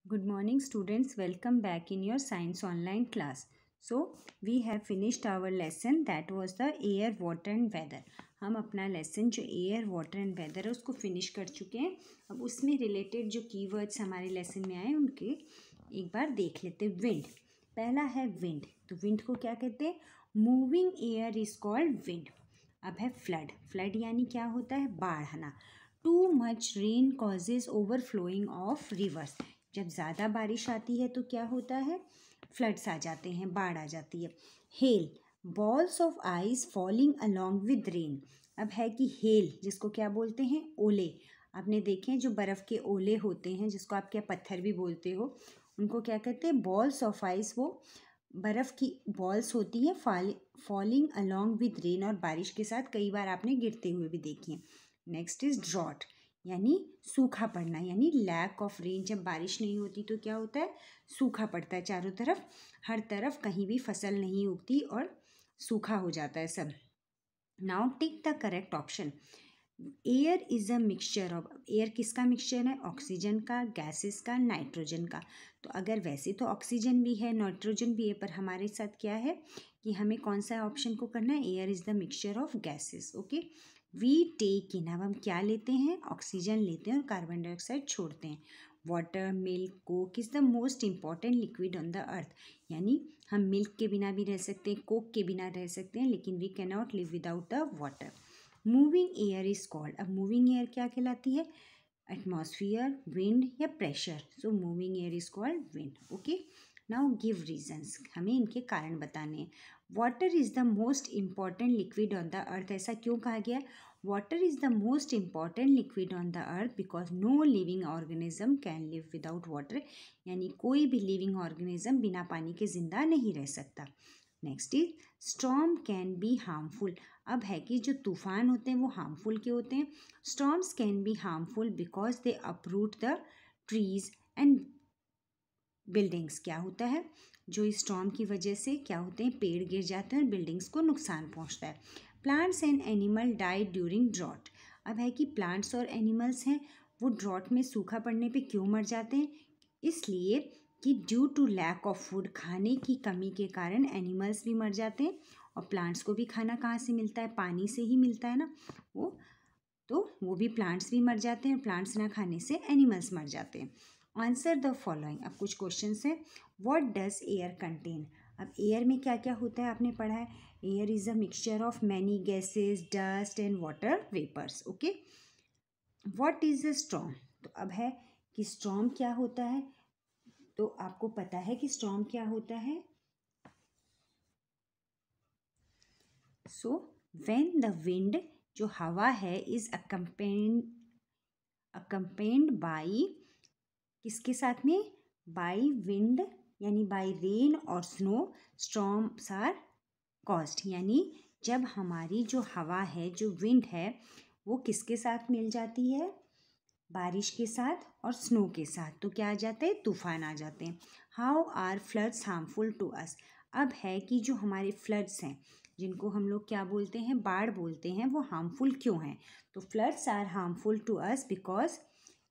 Good morning students, welcome back in your science online class. So we have finished our lesson that was the air, water and weather. हम अपना lesson जो air water and weather है उसको finish कर चुके हैं. अब उसमें रिलेटेड जो कीवर्ड्स हमारे लेसन में आए उनके एक बार देख लेते हैं. विंड, पहला है विंड. तो विंड को क्या कहते हैं? Moving air is called wind. अब है फ्लड. फ्लड यानी क्या होता है? बाढ़ आना. Too much rain causes overflowing of reverse. जब ज़्यादा बारिश आती है तो क्या होता है? फ्लड्स आ जाते हैं, बाढ़ आ जाती है. Hello, balls of ice falling along with rain. अब है कि हेल जिसको क्या बोलते हैं? ओले. आपने देखे हैं जो बर्फ़ के ओले होते हैं जिसको आप क्या पत्थर भी बोलते हो, उनको क्या कहते हैं? Balls of ice. वो बर्फ़ की बॉल्स होती हैं फॉलिंग अलोंग विद रेन, और बारिश के साथ कई बार आपने गिरते हुए भी देखी हैं. नेक्स्ट इज ड्रॉट यानी सूखा पड़ना, यानी लैक ऑफ रेन. जब बारिश नहीं होती तो क्या होता है? सूखा पड़ता है चारों तरफ, हर तरफ कहीं भी फसल नहीं उगती और सूखा हो जाता है सब. Now tick the correct option. Air is a mixture of. Air किसका मिक्सचर है? ऑक्सीजन का, गैसेस का, नाइट्रोजन का. तो अगर वैसे तो ऑक्सीजन भी है, नाइट्रोजन भी है, पर हमारे साथ क्या है कि हमें कौन सा ऑप्शन को करना है? Air is the mixture of gases. Okay, we take in. अब हम क्या लेते हैं? ऑक्सीजन लेते हैं और कार्बन डाइऑक्साइड छोड़ते हैं. Water, milk, Coke is the most important liquid on the अर्थ. यानी हम मिल्क के बिना भी रह सकते हैं, कोक के बिना रह सकते हैं, लेकिन we can not live without the water. Moving air is called. अब मूविंग एयर क्या कहलाती है? एटमॉस्फियर, विंड या pressure. So moving air is called wind. Okay, now give reasons. हमें इनके कारण बताने हैं. Water is the most important liquid on the earth. ऐसा क्यों कहा गया? Water is the most important liquid on the earth because no living organism can live without water. यानी कोई भी लिविंग ऑर्गेनिज्म बिना पानी के जिंदा नहीं रह सकता. Next is storm can be harmful. अब है कि जो तूफान होते हैं वो हार्मफुल क्यों होते हैं? Storms can be harmful because they uproot the trees and buildings. क्या होता है? जो इस स्टॉर्म की वजह से क्या होते हैं? पेड़ गिर जाते हैं और बिल्डिंग्स को नुकसान पहुंचता है. Plants and animal die during drought. अब है कि प्लांट्स और एनिमल्स हैं वो ड्रॉट में सूखा पड़ने पे क्यों मर जाते हैं? इसलिए कि due to lack of food, खाने की कमी के कारण एनिमल्स भी मर जाते हैं. और प्लांट्स को भी खाना कहाँ से मिलता है? पानी से ही मिलता है ना. वो तो वो भी प्लांट्स भी मर जाते हैं, और प्लांट्स ना खाने से एनिमल्स मर जाते हैं. Answer the following. अब कुछ क्वेश्चन हैं. What does air contain. अब एयर में क्या क्या होता है आपने पढ़ा है. Air is a mixture of many gases, dust and water vapours. Okay, what is a storm. तो अब है कि स्टॉर्म क्या होता है. तो आपको पता है कि स्टॉर्म क्या होता है. सो व्हेन द विंड, जो हवा है, इज अकम्पेन्ड बाई, किसके साथ में? बाई विंड यानी बाई रेन और स्नो, स्टॉर्म्स आर कॉज्ड. यानी जब हमारी जो हवा है, जो विंड है, वो किसके साथ मिल जाती है? बारिश के साथ और स्नो के साथ, तो क्या आ जाते हैं? तूफान आ जाते हैं. How are floods harmful to us. अब है कि जो हमारे फ्लड्स हैं, जिनको हम लोग क्या बोलते हैं? बाढ़ बोलते हैं, वो हार्मफुल क्यों हैं? तो floods are harmful to us because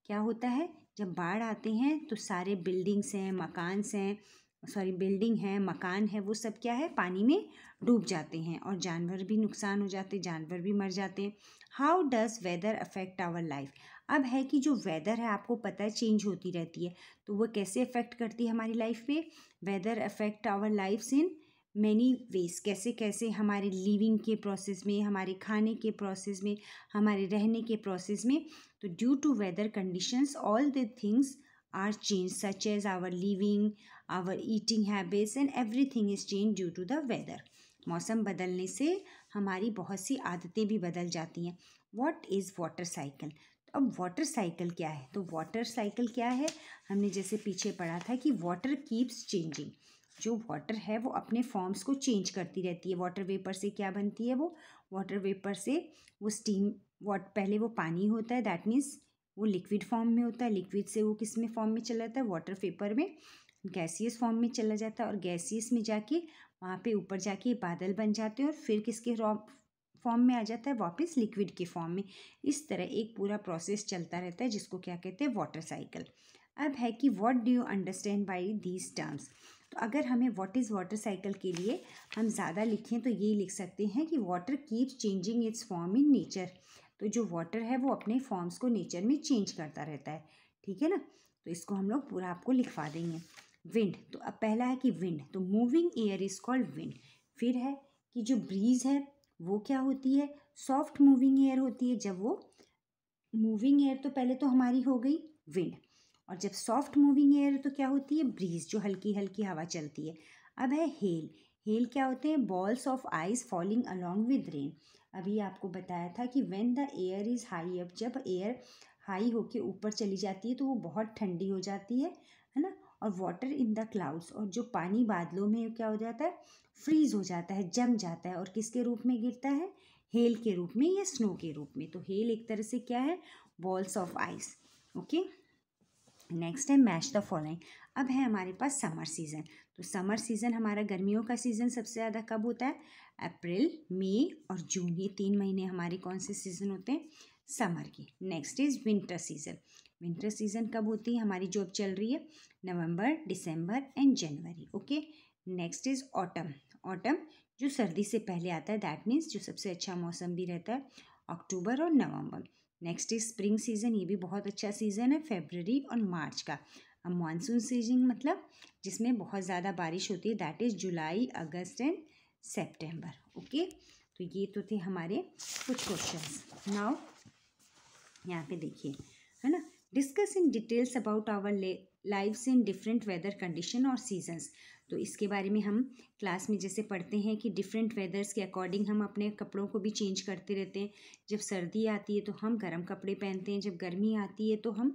क्या होता है? जब बाढ़ आते हैं तो सारे बिल्डिंग्स हैं, मकान्स हैं, सॉरी बिल्डिंग है, मकान है, वो सब क्या है? पानी में डूब जाते हैं, और जानवर भी नुकसान हो जाते हैं, जानवर भी मर जाते हैं. How does weather affect our life. अब है कि जो वेदर है आपको पता है चेंज होती रहती है, तो वो कैसे अफेक्ट करती है हमारी लाइफ पे? Weather affect our lifes in many ways. कैसे कैसे? हमारे लिविंग के प्रोसेस में, हमारे खाने के प्रोसेस में, हमारे रहने के प्रोसेस में. तो due to weather conditions all the things are change, such as our living, our eating habits and everything is change due to the weather. मौसम बदलने से हमारी बहुत सी आदतें भी बदल जाती हैं. What is water cycle. अब वाटर साइकिल क्या है? तो वाटर साइकिल क्या है? हमने जैसे पीछे पढ़ा था कि वाटर कीप्स चेंजिंग. जो वाटर है वो अपने फॉर्म्स को चेंज करती रहती है. वाटर वेपर से क्या बनती है? वो वाटर वेपर से वो स्टीम, पहले वो पानी होता है, दैट मीन्स वो लिक्विड फॉर्म में होता है. लिक्विड से वो किस में फॉर्म में चला जाता है? वाटर वेपर में, गैसियस फॉर्म में चला जाता है, और गैसियस में जाके वहाँ पे ऊपर जाके बादल बन जाते हैं, और फिर किसके फॉर्म में आ जाता है? वापस लिक्विड के फॉर्म में. इस तरह एक पूरा प्रोसेस चलता रहता है जिसको क्या कहते हैं? Water cycle. अब है कि what do you understand by these terms. तो अगर हमें व्हाट इज़ वाटर साइकिल के लिए हम ज़्यादा लिखें तो ये लिख सकते हैं कि water keeps changing it's form in nature. तो जो वाटर है वो अपने फॉर्म्स को नेचर में चेंज करता रहता है, ठीक है ना। तो इसको हम लोग पूरा आपको लिखवा देंगे। विंड, तो अब पहला है कि विंड, तो moving air is called wind. फिर है कि जो ब्रीज है वो क्या होती है, सॉफ्ट मूविंग एयर होती है। जब वो मूविंग एयर, तो पहले तो हमारी हो गई विंड, और जब सॉफ्ट मूविंग एयर तो क्या होती है, ब्रीज, जो हल्की हल्की हवा चलती है। अब है हेल। हेल क्या होते हैं, balls of ice falling along with rain. अभी आपको बताया था कि when the air is high up, जब एयर हाई होके ऊपर चली जाती है तो वो बहुत ठंडी हो जाती है ना। और वाटर इन द क्लाउड्स, और जो पानी बादलों में क्या हो जाता है, फ्रीज हो जाता है, जम जाता है, और किसके रूप में गिरता है, हेल के रूप में या स्नो के रूप में। तो हेल एक तरह से क्या है, balls of ice. Okay, next है मैच द फॉलोइंग। अब है हमारे पास समर सीज़न। तो समर सीज़न हमारा गर्मियों का सीज़न सबसे ज़्यादा कब होता है, अप्रैल, मई और जून, ये 3 महीने हमारे कौन से सीज़न होते हैं, समर की। Next is winter season. Winter season कब होती है, हमारी जो अब चल रही है, नवंबर, दिसंबर एंड जनवरी। Okay, next is autumn. Autumn जो सर्दी से पहले आता है, दैट मीन्स जो सबसे अच्छा मौसम भी रहता है, अक्टूबर और नवंबर। नेक्स्ट इज स्प्रिंग सीज़न, ये भी बहुत अच्छा सीज़न है, फरवरी और मार्च का। अब मानसून सीजन मतलब जिसमें बहुत ज़्यादा बारिश होती है, that is July, August and September. Okay, तो ये तो थे हमारे कुछ क्वेश्चंस। नाउ यहाँ पे देखिए, है ना, discuss in details about our lives in different weather condition और सीजन्स। तो इसके बारे में हम क्लास में जैसे पढ़ते हैं कि डिफरेंट वेदर्स के अकॉर्डिंग हम अपने कपड़ों को भी चेंज करते रहते हैं। जब सर्दी आती है तो हम गर्म कपड़े पहनते हैं, जब गर्मी आती है तो हम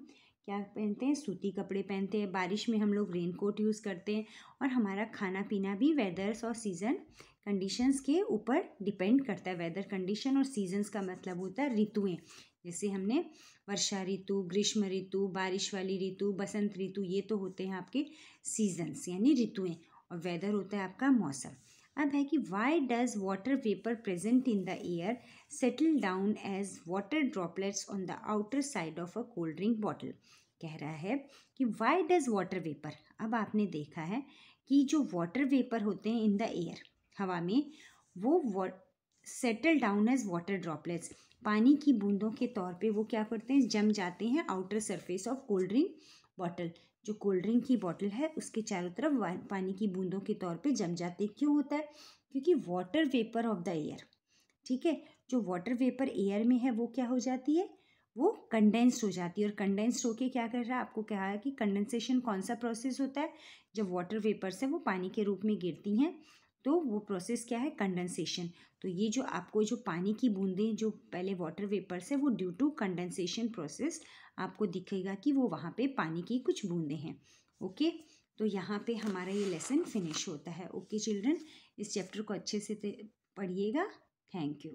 क्या पहनते हैं, सूती कपड़े पहनते हैं, बारिश में हम लोग रेन कोट यूज़ करते हैं। और हमारा खाना पीना भी वेदर्स और सीज़न कंडीशंस के ऊपर डिपेंड करता है। वेदर कंडीशन और सीजन्स का मतलब होता है ऋतुएं। जैसे हमने वर्षा ऋतु, ग्रीष्म ऋतु, बारिश वाली ऋतु, बसंत ऋतु, ये तो होते हैं आपके सीजन्स यानी ऋतुएं, और वेदर होता है आपका मौसम। अब है कि why does water vapour present in the air settle down as water droplets on the outer side of a cold drink bottle. कह रहा है कि वाई डज वाटर वेपर, अब आपने देखा है कि जो वाटर वेपर होते हैं इन द एयर, हवा में, वो settle down as water droplets, पानी की बूंदों के तौर पे वो क्या करते हैं, जम जाते हैं outer surface of cold drink bottle. जो कोल्ड ड्रिंक की बॉटल है उसके चारों तरफ पानी की बूंदों के तौर पे जम जाते हैं। क्यों होता है, क्योंकि water vapour of the air, ठीक है, जो वाटर वेपर एयर में है वो क्या हो जाती है, वो कंडेंस्ड हो जाती है। और कंडेंस्ड होके क्या कर रहा है, आपको कहा है कि कंडेंसेशन कौन सा प्रोसेस होता है, जब वाटर वेपर से वो पानी के रूप में गिरती हैं तो वो प्रोसेस क्या है, कंडेंसेशन। तो ये जो आपको जो पानी की बूंदें जो पहले वाटर वेपर से, वो ड्यू टू कंडेंसेशन प्रोसेस आपको दिखेगा कि वो वहाँ पे पानी की कुछ बूंदें हैं। ओके, तो यहाँ पे हमारा ये लेसन फिनिश होता है। ओके चिल्ड्रन, इस चैप्टर को अच्छे से पढ़िएगा। Thank you.